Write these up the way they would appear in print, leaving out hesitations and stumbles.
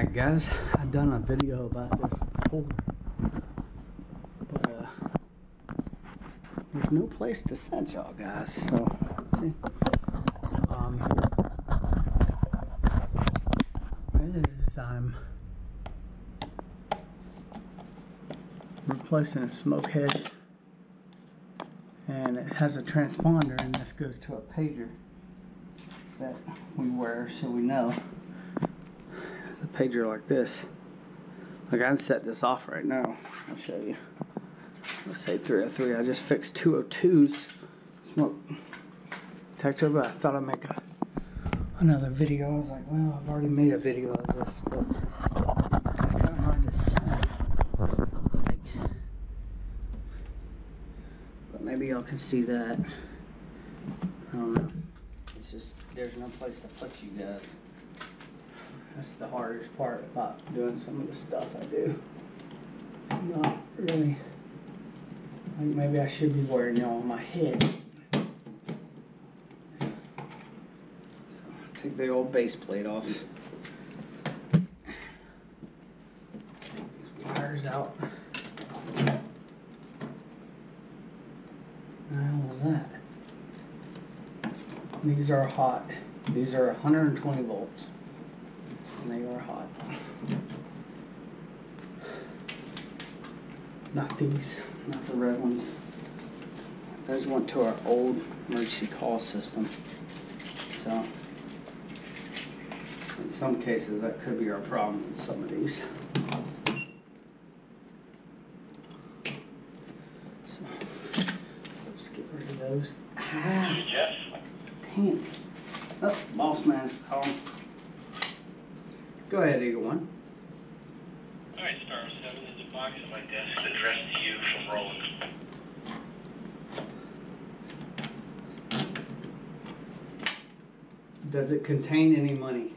Alright guys, I've done a video about this before, but there's no place to set y'all guys, so see, it is I'm replacing a smoke head, and it has a transponder, and this goes to a pager that we wear so we know. A pager like this. Like, I can set this off right now. I'll show you. Let's say 303. I just fixed 202's smoke detector, but I thought I'd make another video. I was like, well, I've already made a video of this, but it's kind of hard to see. Like, but maybe y'all can see that. I don't know. It's just, there's no place to put you guys. That's the hardest part about doing some of the stuff I do. I'm not really, like, maybe I should be wearing it on my head. So take the old base plate off. Take these wires out. What the hell was that? These are hot. These are 120 volts. And they are hot. Not these, not the red ones. Those went to our old emergency call system. So, in some cases, that could be our problem with some of these. So, let's get rid of those. Ah, Yes. dang it. Oh, boss man's calling. Go ahead, Eagle One. Alright, Star 7 is a box at my desk addressed to you from Roland. Does it contain any money?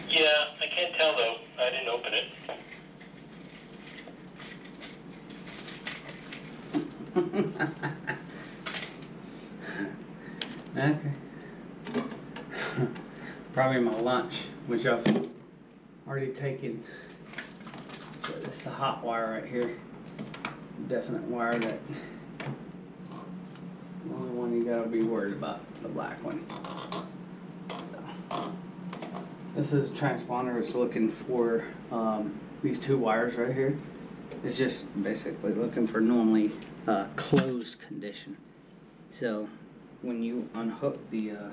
Yeah, I can't tell though. I didn't open it. Okay. Probably my lunch, which I've already taken. So this is a hot wire right here. Definite wire that the only one you gotta be worried about, the black one. So this is a transponder. It's looking for these two wires right here. It's just basically looking for normally closed condition. So when you unhook the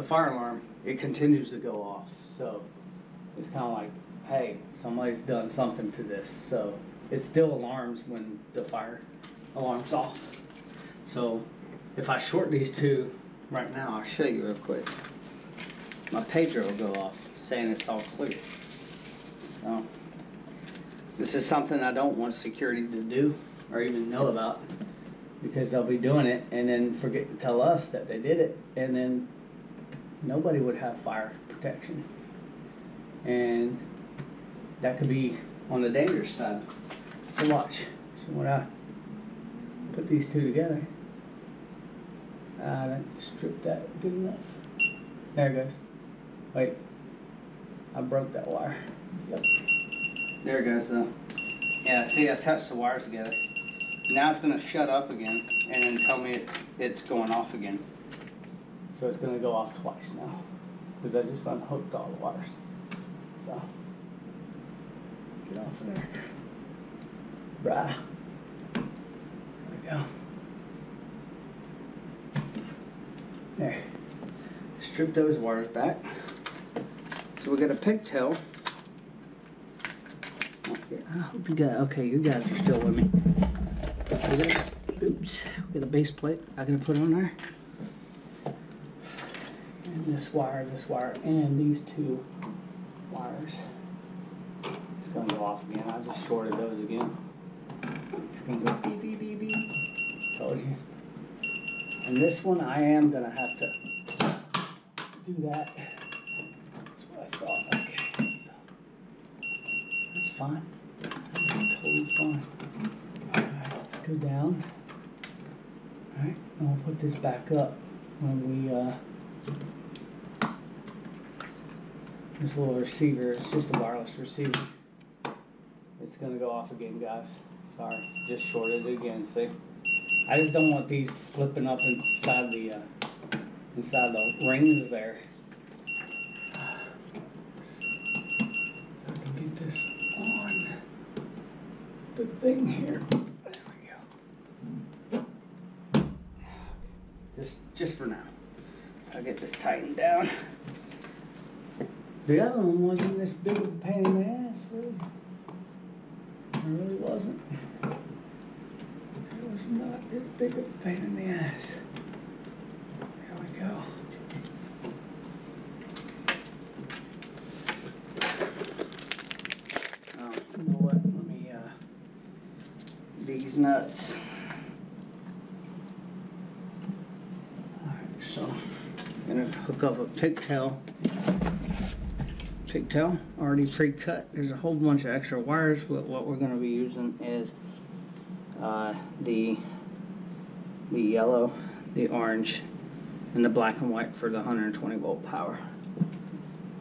fire alarm, it continues to go off. So it's kind of like, hey, somebody's done something to this. So it still alarms when the fire alarm's off. So if I short these two right now, I'll show you real quick. My pager will go off saying it's all clear. So this is something I don't want security to do or even know about, because they'll be doing it and then forget to tell us that they did it, and then nobody would have fire protection. And that could be on the dangerous side. So watch. So when I put these two together, I didn't strip that good enough. There it goes. Wait. I broke that wire. Yep. There it goes though. Yeah, see, I touched the wires together. Now it's going to shut up again and then tell me it's going off again. So it's going to go off twice now, because I just unhooked all the wires. So get off of there. Brah. There we go. There. Strip those wires back. So we got a pigtail. I hope you guys, okay, you guys are still with me. Oops, we got a base plate I'm going to put on there. And this wire, and these two wires. It's going to go off again. I just shorted those again. It's going to go beep, beep, beep, beep. Told you. And this one, I am going to have to do that. That's what I thought. Okay, so that's fine. That's totally fine. Alright, let's go down. Alright, and we'll put this back up. when we this little receiver, it's just a wireless receiver. It's gonna go off again, guys. Sorry, just shorted it again. See, I just don't want these flipping up inside the rings there. I can get this on the thing here. There we go. Just for now. I'll get this tightened down. The other one wasn't this big of a pain in the ass, really. It really wasn't. It was not as big of a pain in the ass. There we go. Oh, you know what? Let me, these nuts. Alright, so I'm gonna hook up a pigtail. Already pre-cut. There's a whole bunch of extra wires, but what we're going to be using is the yellow, the orange, and the black and white for the 120 volt power.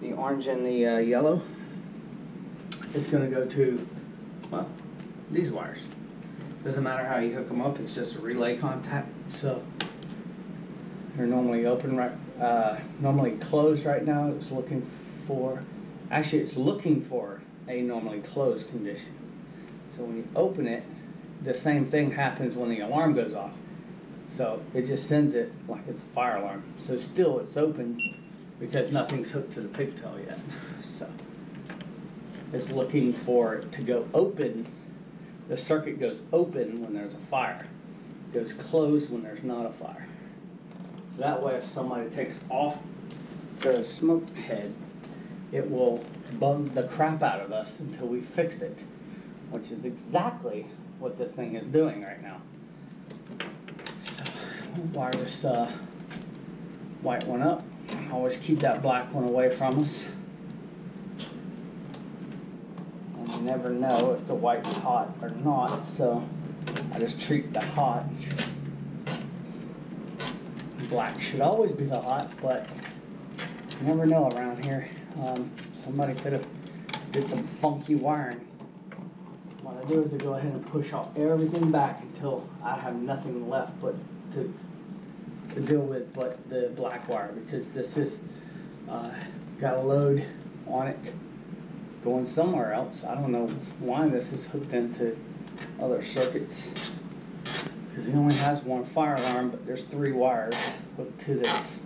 The orange and the yellow is going to go to, well, these wires. Doesn't matter how you hook them up, it's just a relay contact. So they're normally open normally closed right now. It's looking for a normally closed condition. So when you open it, the same thing happens when the alarm goes off. So it just sends it like it's a fire alarm. So still it's open because nothing's hooked to the pigtail yet. So it's looking for it to go open. The circuit goes open when there's a fire. It goes closed when there's not a fire. So that way if somebody takes off the smoke head, it will bug the crap out of us until we fix it, which is exactly what this thing is doing right now. So we'll wire this white one up. Always keep that black one away from us. And you never know if the white's hot or not, so I just treat the hot. Black should always be the hot, but you never know around here. Somebody could have did some funky wiring. What I do is I go ahead and push all everything back until I have nothing left but to deal with but the black wire, because this is got a load on it going somewhere else. I don't know why this is hooked into other circuits, because he only has one fire alarm, but there's 3 wires hooked to this.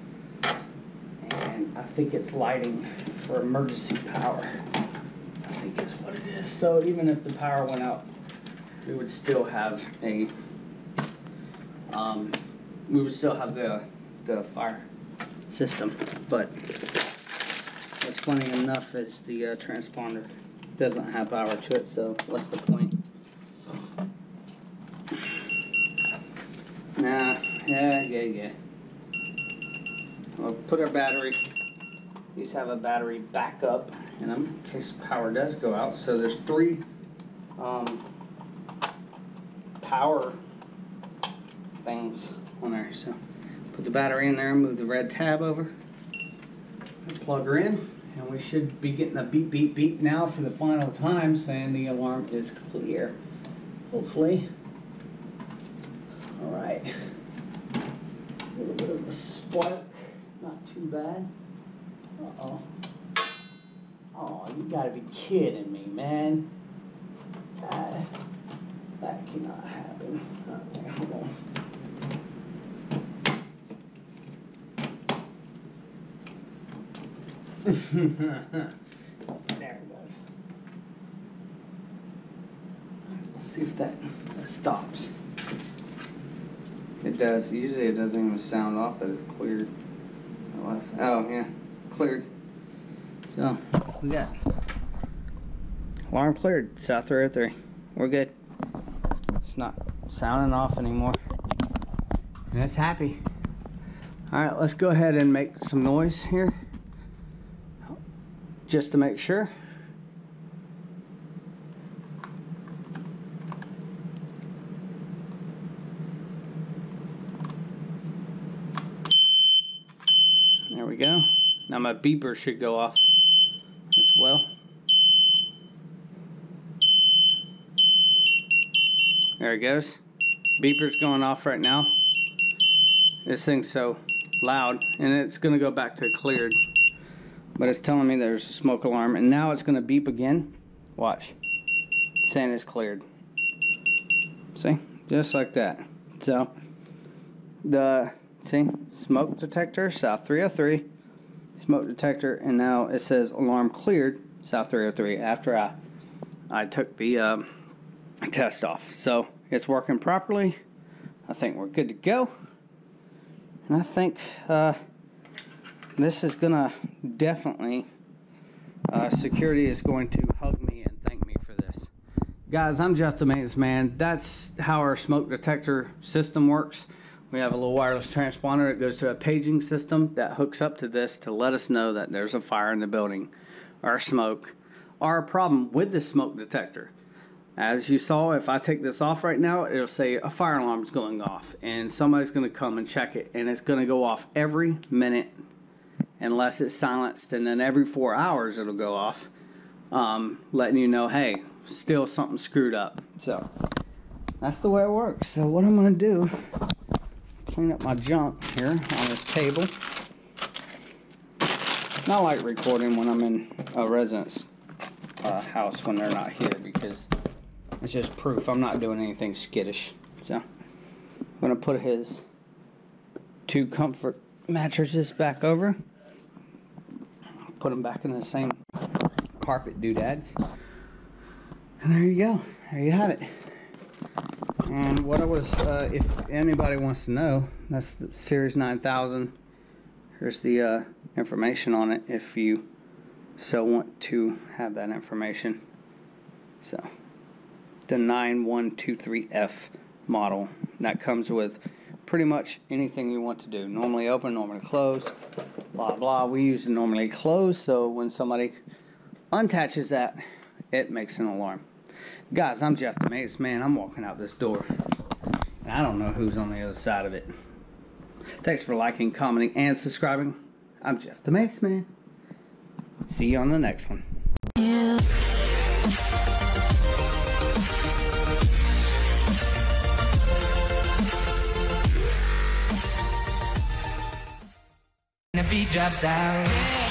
And I think it's lighting for emergency power. I think is what it is. So even if the power went out, we would still have a the fire system. But what's funny enough is the transponder doesn't have power to it, so what's the point? Nah, yeah. We'll put our battery. These have a battery backup in them in case power does go out. So there's 3 power things on there. So put the battery in there, move the red tab over, plug her in, and we should be getting a beep beep beep now for the final time saying the alarm is clear. Hopefully. All right. A little bit of a spark. Not too bad. Uh-oh. Oh, you gotta be kidding me, man. That cannot happen. Okay, hold on. There it goes. Let's see if that stops. It does. Usually it doesn't even sound off that it's cleared. Oh, yeah. Cleared. So, we got alarm cleared. South 303. We're good. It's not sounding off anymore. And it's happy. Alright, let's go ahead and make some noise here. Just to make sure. There we go. Now my beeper should go off as well. There it goes. Beeper's going off right now. This thing's so loud, and it's going to go back to cleared. But it's telling me there's a smoke alarm, and now it's going to beep again. Watch. It's saying it's cleared. See? Just like that. So, see? Smoke detector, South 303. Smoke detector, and now it says alarm cleared, South 303, after I took the test off. So, it's working properly. I think we're good to go. And I think this is gonna definitely, security is going to hug me and thank me for this. Guys, I'm just the maintenance man. That's how our smoke detector system works. We have a little wireless transponder that goes to a paging system that hooks up to this to let us know that there's a fire in the building, or smoke, or a problem with the smoke detector. As you saw, if I take this off right now, it'll say a fire alarm is going off, and somebody's going to come and check it, and it's going to go off every minute unless it's silenced, and then every 4 hours it'll go off, letting you know, hey, still something screwed up. So that's the way it works. So what I'm going to do, clean up my junk here on this table. Not like recording when I'm in a resident's house when they're not here, because it's just proof I'm not doing anything skittish. So I'm going to put his 2 comfort mattresses back over. Put them back in the same carpet doodads. And there you go. There you have it. And what I was, if anybody wants to know, that's the Series 9000. Here's the information on it if you so want to have that information. So, the 9123F model. That comes with pretty much anything you want to do. Normally open, normally close, blah blah. We use it normally closed, so when somebody unattaches that, it makes an alarm. Guys, I'm Jeff the Maintenance Man. I'm walking out this door, and I don't know who's on the other side of it. Thanks for liking, commenting, and subscribing. I'm Jeff the Maintenance Man. See you on the next one. The beat drops out.